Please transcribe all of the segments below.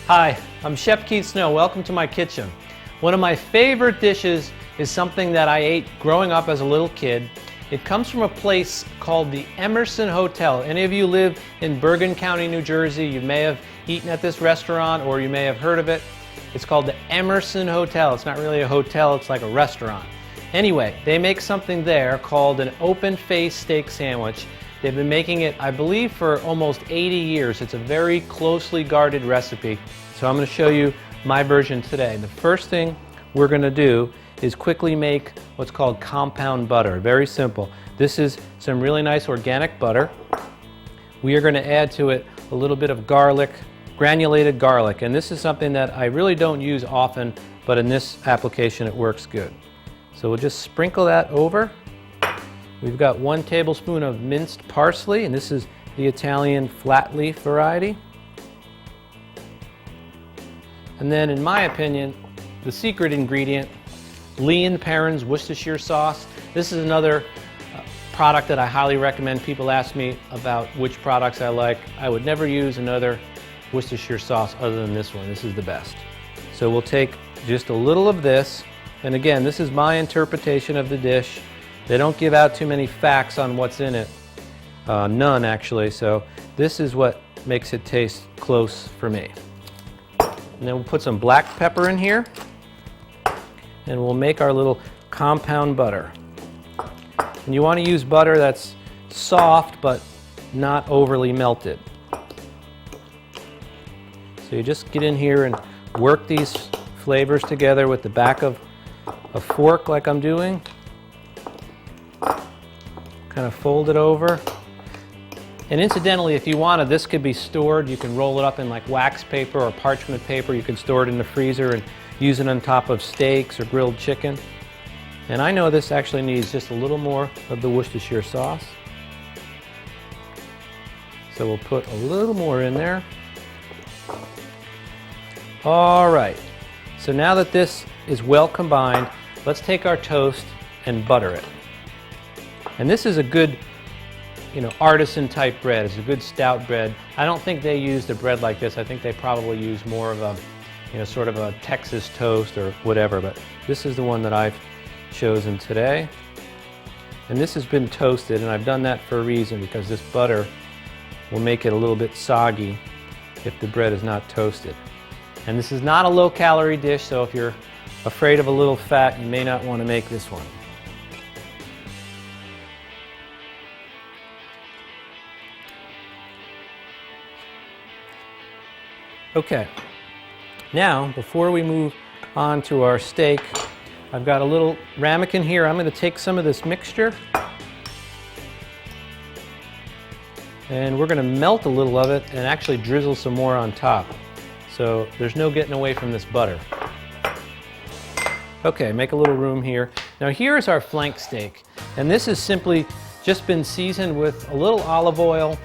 Hi, I'm Chef Keith Snow. Welcome to my kitchen. One of my favorite dishes is something that I ate growing up as a little kid. It comes from a place called the Emerson Hotel. Any of you live in Bergen County, New Jersey, you may have eaten at this restaurant or you may have heard of it. It's called the Emerson Hotel. It's not really a hotel, it's like a restaurant. Anyway, they make something there called an open-faced steak sandwich. They've been making it, I believe, for almost 80 years. It's a very closely guarded recipe. So I'm going to show you my version today. The first thing we're going to do is quickly make what's called compound butter. Very simple. This is some really nice organic butter. We are going to add to it a little bit of garlic, granulated garlic. And this is something that I really don't use often, but in this application it works good. So we'll just sprinkle that over. We've got 1 tablespoon of minced parsley, and this is the Italian flat leaf variety. And then, in my opinion, the secret ingredient, Lea & Perrins Worcestershire sauce. This is another product that I highly recommend. People ask me about which products I like. I would never use another Worcestershire sauce other than this one. This is the best. So we'll take just a little of this. And again, this is my interpretation of the dish. They don't give out too many facts on what's in it. None, actually. So this is what makes it taste close for me. And then we'll put some black pepper in here. And we'll make our little compound butter. And you want to use butter that's soft but not overly melted. So you just get in here and work these flavors together with the back of a fork like I'm doing. Kind of fold it over. And incidentally, if you wanted, this could be stored. You can roll it up in like wax paper or parchment paper. You can store it in the freezer and use it on top of steaks or grilled chicken. And I know this actually needs just a little more of the Worcestershire sauce. So we'll put a little more in there. All right. So now that this is well combined, let's take our toast and butter it. And this is a good, artisan type bread. It's a good stout bread. I don't think they used a bread like this. I think they probably use more of a, sort of a Texas toast or whatever, but this is the one that I've chosen today. And this has been toasted, and I've done that for a reason, because this butter will make it a little bit soggy if the bread is not toasted. And this is not a low-calorie dish, so if you're afraid of a little fat, you may not want to make this one. Okay, now before we move on to our steak, I've got a little ramekin here. I'm going to take some of this mixture and we're going to melt a little of it and actually drizzle some more on top. So there's no getting away from this butter. Okay, make a little room here. Now here's our flank steak, and this has simply just been seasoned with a little olive oil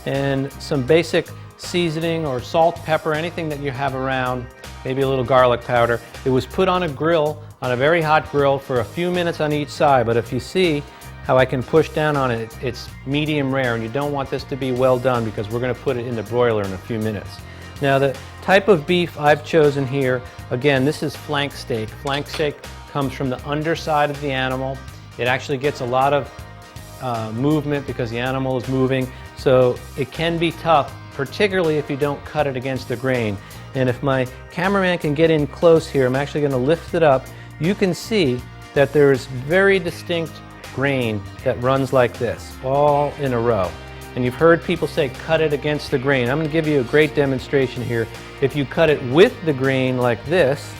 and some basic seasoning or salt, pepper, anything that you have around, maybe a little garlic powder. It was put on a grill, on a very hot grill, for a few minutes on each side, but if you see how I can push down on it, it's medium rare, and you don't want this to be well done because we're going to put it in the broiler in a few minutes. Now the type of beef I've chosen here, again, this is flank steak. Flank steak comes from the underside of the animal. It actually gets a lot of movement because the animal is moving, so it can be tough, particularly if you don't cut it against the grain. And if my cameraman can get in close here, I'm actually going to lift it up. You can see that there's very distinct grain that runs like this, all in a row. And you've heard people say cut it against the grain. I'm going to give you a great demonstration here. If you cut it with the grain like this,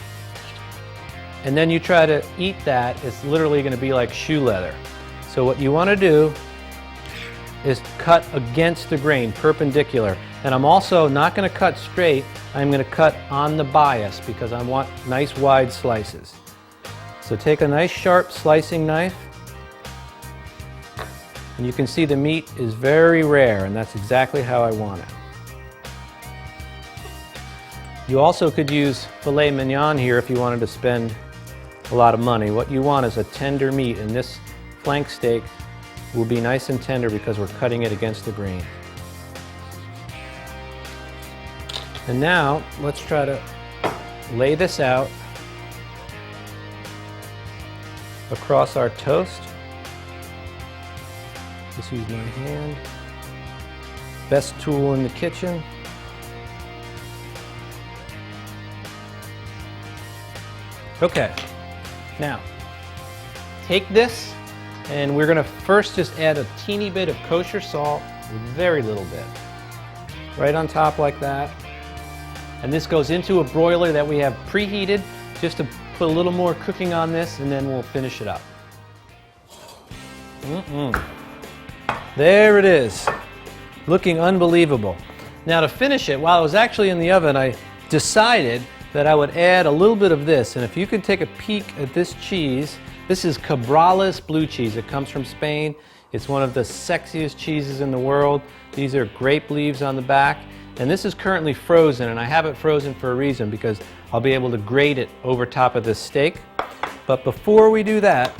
and then you try to eat that, it's literally going to be like shoe leather. So what you want to do is cut against the grain, perpendicular. And I'm also not going to cut straight, I'm going to cut on the bias because I want nice wide slices. So take a nice sharp slicing knife, and you can see the meat is very rare, and that's exactly how I want it. You also could use filet mignon here if you wanted to spend a lot of money. What you want is a tender meat, and this flank steak will be nice and tender because we're cutting it against the grain. And now let's try to lay this out across our toast. Just use my hand. Best tool in the kitchen. Okay, now take this and we're going to first just add a teeny bit of kosher salt, a very little bit, right on top like that. And this goes into a broiler that we have preheated just to put a little more cooking on this, and then we'll finish it up. There it is, looking unbelievable. Now to finish it, while it was actually in the oven, I decided that I would add a little bit of this. And if you could take a peek at this cheese, this is Cabrales blue cheese. It comes from Spain. It's one of the sexiest cheeses in the world. These are grape leaves on the back. And this is currently frozen, and I have it frozen for a reason, because I'll be able to grate it over top of this steak. But before we do that,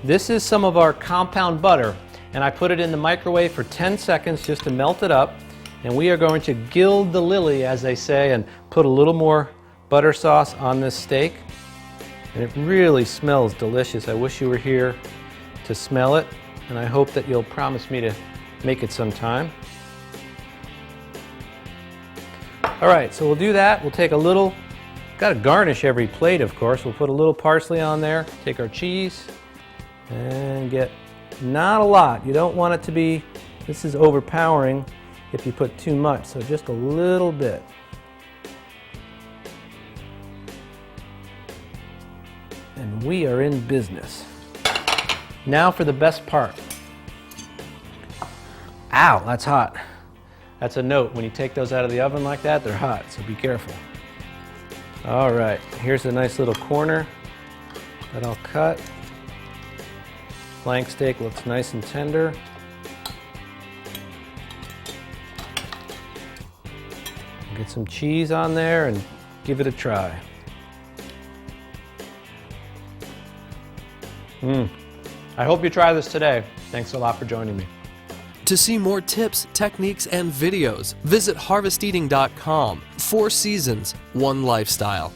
this is some of our compound butter, and I put it in the microwave for 10 seconds just to melt it up. And we are going to gild the lily, as they say, and put a little more butter sauce on this steak. And it really smells delicious. I wish you were here to smell it, and I hope that you'll promise me to make it sometime. All right, so we'll do that. We'll take a little, got to garnish every plate, of course. We'll put a little parsley on there, take our cheese, and get not a lot. You don't want it to be, this is overpowering if you put too much, so just a little bit. And we are in business. Now for the best part. Ow, that's hot. That's a note. When you take those out of the oven like that, they're hot, so be careful. All right, here's a nice little corner that I'll cut. Flank steak looks nice and tender. Get some cheese on there and give it a try. I hope you try this today. Thanks a lot for joining me. To see more tips, techniques, and videos, visit HarvestEating.com. 4 seasons, one lifestyle.